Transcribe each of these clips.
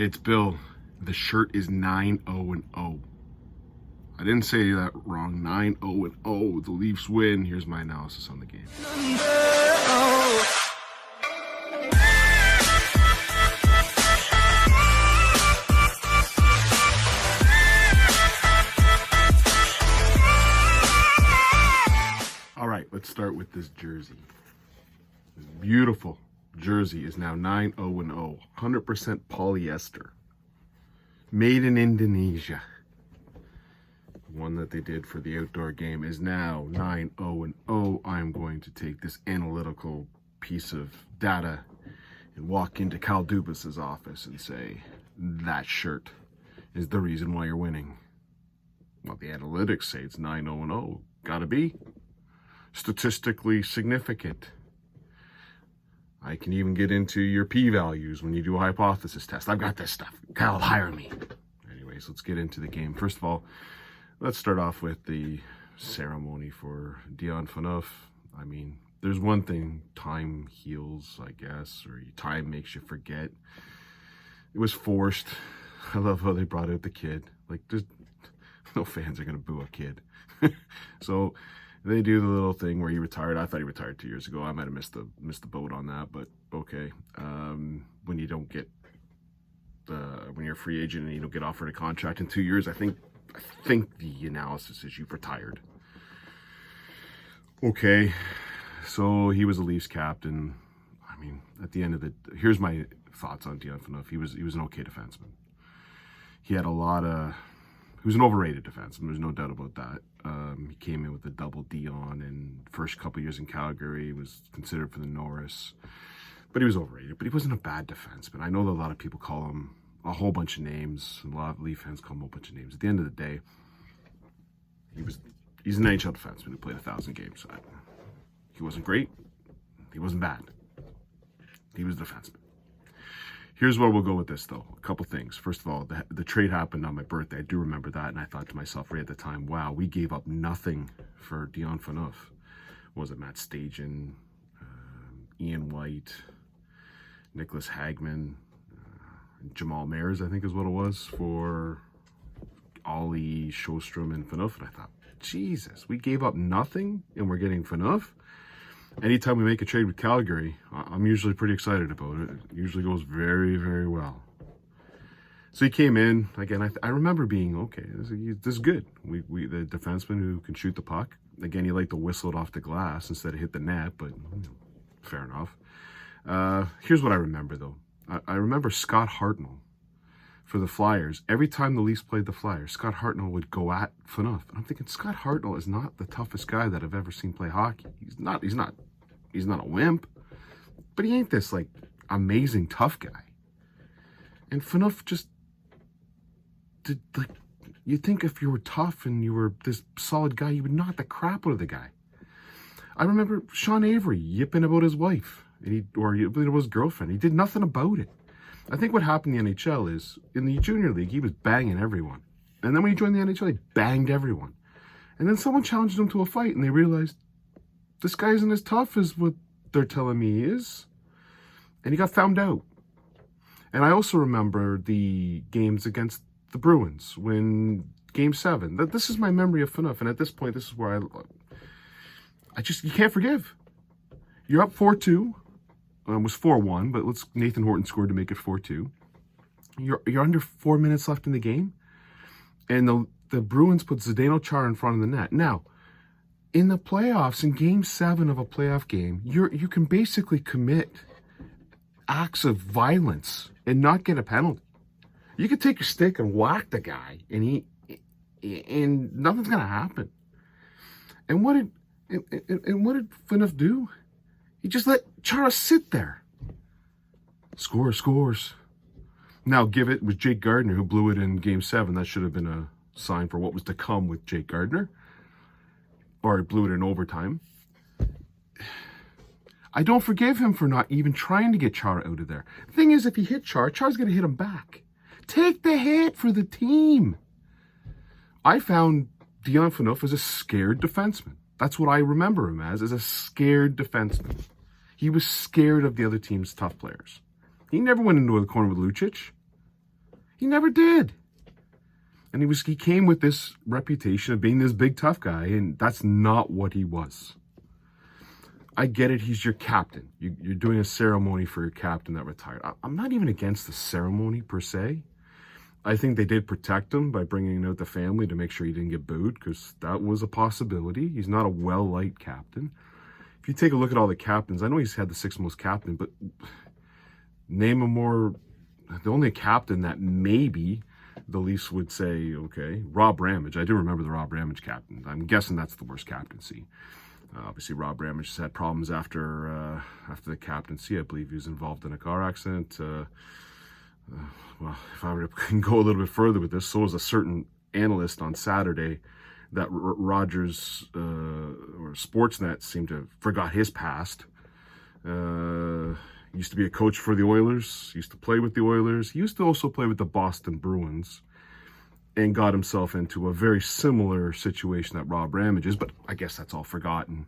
It's Bill. The shirt is 9-0-0. I didn't say that wrong. 9-0-0. The Leafs win. Here's my analysis on the game. All right, let's start with this jersey. This beautiful jersey is now 9-0-0. 100% polyester. Made in Indonesia. The one that they did for the outdoor game is now 9-0-0. I'm going to take this analytical piece of data and walk into Cal Dubas's office and say, that shirt is the reason why you're winning. Well, the analytics say it's 9-0-0. Gotta be statistically significant. I can even get into your p-values when you do a hypothesis test. I've got this stuff. Cal, hire me. Anyways, let's get into the game. First of all, let's start off with the ceremony for Phaneuf. I mean, there's one thing, time heals, I guess, or time makes you forget. It was forced. I love how they brought out the kid. Like, there's no fans are going to boo a kid. So they do the little thing where he retired. I thought he retired 2 years ago. I might have missed the boat on that, but okay. When you don't get when you're a free agent and you don't get offered a contract in 2 years, I think the analysis is you've retired. Okay, so he was a Leafs captain. I mean, at the end of here's my thoughts on Phaneuf. He was an okay defenseman. He had he was an overrated defenseman. There's no doubt about that. He came in with a double D on, and first couple years in Calgary, he was considered for the Norris. But he was overrated. But he wasn't a bad defenseman. I know that a lot of people call him a whole bunch of names. A lot of Leaf fans call him a whole bunch of names. At the end of the day, he's an NHL defenseman who played 1,000 games. He wasn't great. He wasn't bad. He was a defenseman. Here's where we'll go with this, though. A couple things. First of all, the trade happened on my birthday. I do remember that, and I thought to myself right at the time, wow, we gave up nothing for Phaneuf. Was it Matt Stajan, Ian White, Nicholas Hagman, Jamal Mayers, I think is what it was, for Ollie, Sjostrom, and Phaneuf. And I thought, Jesus, we gave up nothing, and we're getting Phaneuf? Anytime we make a trade with Calgary, I'm usually pretty excited about it. It usually goes very, very well. So he came in. Again, I remember being, okay, this is good. The defenseman who can shoot the puck. Again, he liked to whistle it off the glass instead of hit the net, but fair enough. Here's what I remember, though. I remember Scott Hartnell for the Flyers. Every time the Leafs played the Flyers, Scott Hartnell would go at Phaneuf. And I'm thinking, Scott Hartnell is not the toughest guy that I've ever seen play hockey. He's not a wimp, but he ain't this, like, amazing tough guy. And Phaneuf just did, like, you think if you were tough and you were this solid guy, you would knock the crap out of the guy. I remember Sean Avery yipping about his wife, or yipping about his girlfriend. He did nothing about it. I think what happened in the NHL is, in the junior league, he was banging everyone. And then when he joined the NHL, he banged everyone. And then someone challenged him to a fight, and they realized, this guy isn't as tough as what they're telling me he is. And he got found out. And I also remember the games against the Bruins, when Game 7. This is my memory of Phaneuf. And at this point, this is where you can't forgive. You're up 4-2. It was 4-1, but Nathan Horton scored to make it 4-2. You're under 4 minutes left in the game, and the Bruins put Zdeno Chara in front of the net. Now, in the playoffs, in Game 7 of a playoff game, you can basically commit acts of violence and not get a penalty. You could take your stick and whack the guy, and nothing's gonna happen. And what did Phaneuf do? He just let Chara sit there. Scores. Now give it with Jake Gardiner, who blew it in Game 7. That should have been a sign for what was to come with Jake Gardiner. Or he blew it in overtime. I don't forgive him for not even trying to get Chara out of there. The thing is, if he hit Chara's going to hit him back. Take the hit for the team. I found Phaneuf as a scared defenseman. That's what I remember him as a scared defenseman. He was scared of the other team's tough players. He never went into the corner with Lucic. He never did. And he came with this reputation of being this big tough guy, and that's not what he was. I get it, he's your captain. You're doing a ceremony for your captain that retired. I'm not even against the ceremony per se. I think they did protect him by bringing out the family to make sure he didn't get booed, because that was a possibility. He's not a well-liked captain. If you take a look at all the captains, I know he's had the 6th most captain, but name a more, the only captain that maybe the Leafs would say, okay, Rob Ramage. I do remember the Rob Ramage captain. I'm guessing that's the worst captaincy. Obviously, Rob Ramage has had problems after the captaincy. I believe he was involved in a car accident. Well, if I were to go a little bit further with this, so was a certain analyst on Saturday that Rogers or Sportsnet seemed to forgot his past. Used to be a coach for the Oilers, used to play with the Oilers. He used to also play with the Boston Bruins and got himself into a very similar situation that Rob Ramage is, but I guess that's all forgotten.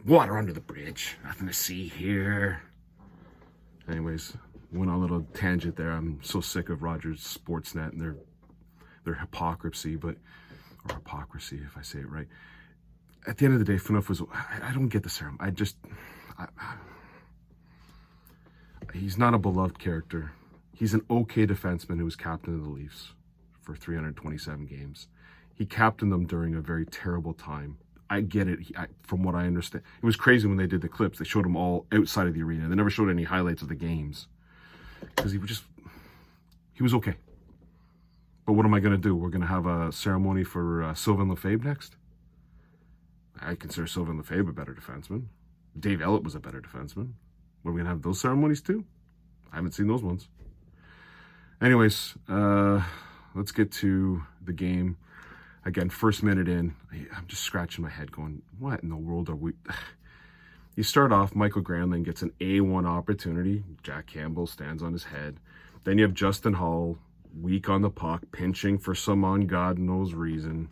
Water under the bridge. Nothing to see here. Anyways, went on a little tangent there. I'm so sick of Rogers Sportsnet and their hypocrisy, or hypocrisy if I say it right. At the end of the day, Phaneuf was, I don't get the serum. He's not a beloved character. He's an okay defenseman who was captain of the Leafs for 327 games. He captained them during a very terrible time. I get it. From what I understand, it was crazy when they did the clips. They showed him all outside of the arena. They never showed any highlights of the games because he was okay. But what am I going to do? We're going to have a ceremony for Sylvain Lefebvre next? I consider Sylvain Lefebvre a better defenseman. Dave Ellett was a better defenseman. Are we going to have those ceremonies too? I haven't seen those ones. Anyways, let's get to the game. Again, first minute in, I'm just scratching my head going, what in the world are we... You start off, Michael Granlund gets an A1 opportunity. Jack Campbell stands on his head. Then you have Justin Hull, weak on the puck, pinching for some God knows reason.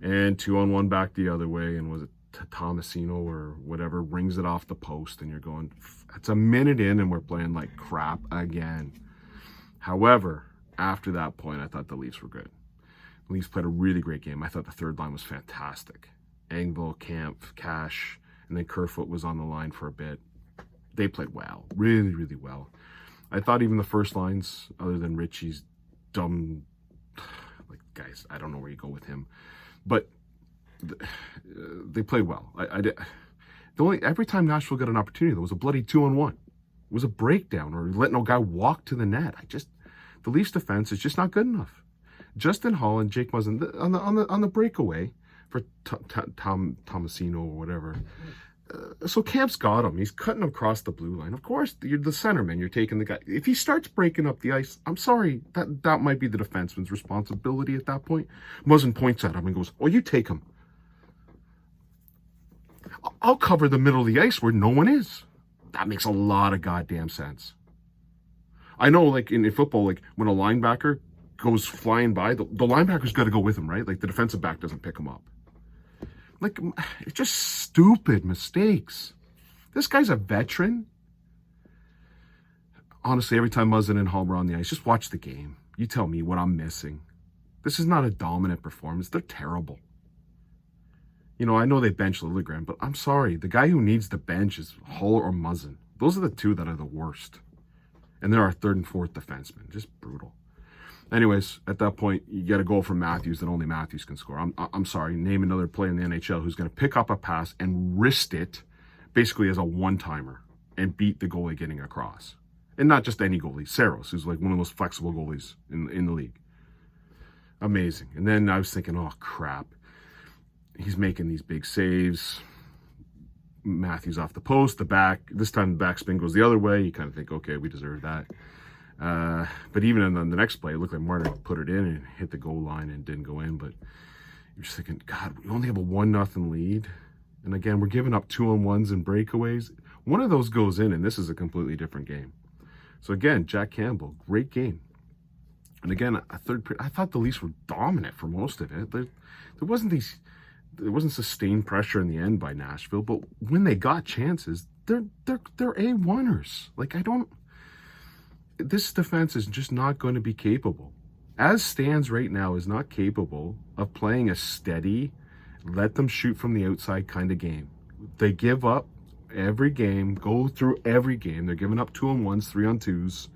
And 2-on-1 back the other way, and was it Tomasino or whatever, rings it off the post, and you're going, it's a minute in and we're playing like crap again. However, after that point, I thought the Leafs were good. The Leafs played a really great game. I thought the third line was fantastic. Engvall, Camp, Cash, and then Kerfoot was on the line for a bit. They played well, really, really well. I thought even the first lines, other than Richie's dumb, like, guys, I don't know where you go with him, but they played well. Every time Nashville got an opportunity, there was a bloody 2-on-1. It was a breakdown or letting a guy walk to the net. The Leafs defense is just not good enough. Justin Hull and Jake Muzzin on the breakaway for Tomasino or whatever. So Camp's got him. He's cutting him across the blue line. Of course, you're the centerman. You're taking the guy. If he starts breaking up the ice, I'm sorry, that might be the defenseman's responsibility at that point. Muzzin points at him and goes, "Oh, you take him. I'll cover the middle of the ice where no one is." That makes a lot of goddamn sense. I know, like in football, like when a linebacker goes flying by, the linebacker's got to go with him, right? Like the defensive back doesn't pick him up. Like, it's just stupid mistakes. This guy's a veteran. Honestly, every time Muzzin and Hull were on the ice, just watch the game. You tell me what I'm missing. This is not a dominant performance. They're terrible. You know, I know they bench Liljegren, but I'm sorry. The guy who needs the bench is Hull or Muzzin. Those are the two that are the worst. And they're our third and fourth defensemen. Just brutal. Anyways, at that point, you get a goal from Matthews that only Matthews can score. I'm sorry, name another player in the NHL who's going to pick up a pass and wrist it basically as a one-timer and beat the goalie getting across. And not just any goalie, Saros, who's like one of the most flexible goalies in the league. Amazing. And then I was thinking, oh, crap. He's making these big saves. Matthews off the post, the back. This time the backspin goes the other way. You kind of think, okay, we deserve that. But even on the next play, it looked like Martin put it in and hit the goal line and didn't go in. But you're just thinking, God, we only have a 1-0 lead. And again, we're giving up 2-on-1s and breakaways. One of those goes in, and this is a completely different game. So again, Jack Campbell, great game. And again, I thought the Leafs were dominant for most of it. There wasn't sustained pressure in the end by Nashville, but when they got chances, they're A1ers. Like, this defense is just not going to be capable. As stands right now, is not capable of playing a steady, let them shoot from the outside kind of game. They give up every game, go through every game. They're giving up 2-on-1s, 3-on-2s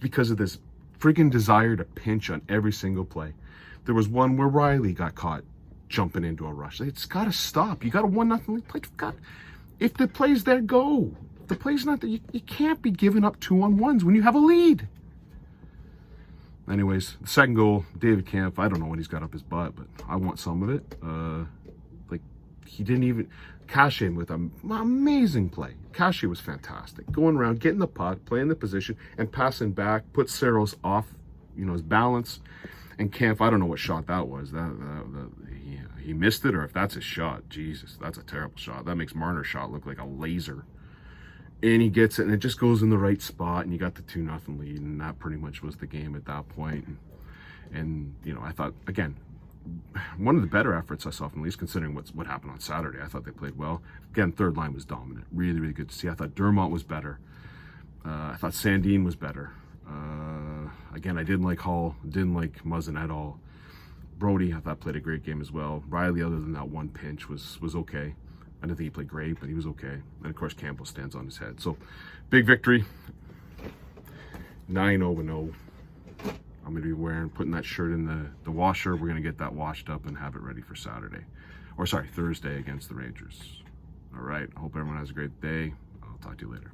because of this friggin' desire to pinch on every single play. There was one where Riley got caught jumping into a rush. It's got to stop. You got a 1-0 lead. If the play's there, go. If the play's not there, you can't be giving up 2-on-1s when you have a lead. Anyways, the second goal, David Kampf, I don't know what he's got up his butt, but I want some of it. He didn't even cash in with an amazing play. Cashy was fantastic. Going around, getting the puck, playing the position, and passing back, put Saros off, his balance. And Kampf, I don't know what shot that was. He missed it, or if that's his shot, Jesus, that's a terrible shot. That makes Marner's shot look like a laser. And he gets it, and it just goes in the right spot, and you got the 2-0 lead, and that pretty much was the game at that point. And I thought, again, one of the better efforts I saw from Leafs, considering what happened on Saturday. I thought they played well. Again, third line was dominant. Really, really good to see. I thought Dermott was better. I thought Sandin was better. Again, I didn't like Hall, didn't like Muzzin at all. Brody, I thought, played a great game as well. Riley, other than that one pinch, was okay. I didn't think he played great, but he was okay. And of course, Campbell stands on his head. So, big victory. 9-0-0. I'm going to be putting that shirt in the washer. We're going to get that washed up and have it ready for Thursday against the Rangers. All right. I hope everyone has a great day. I'll talk to you later.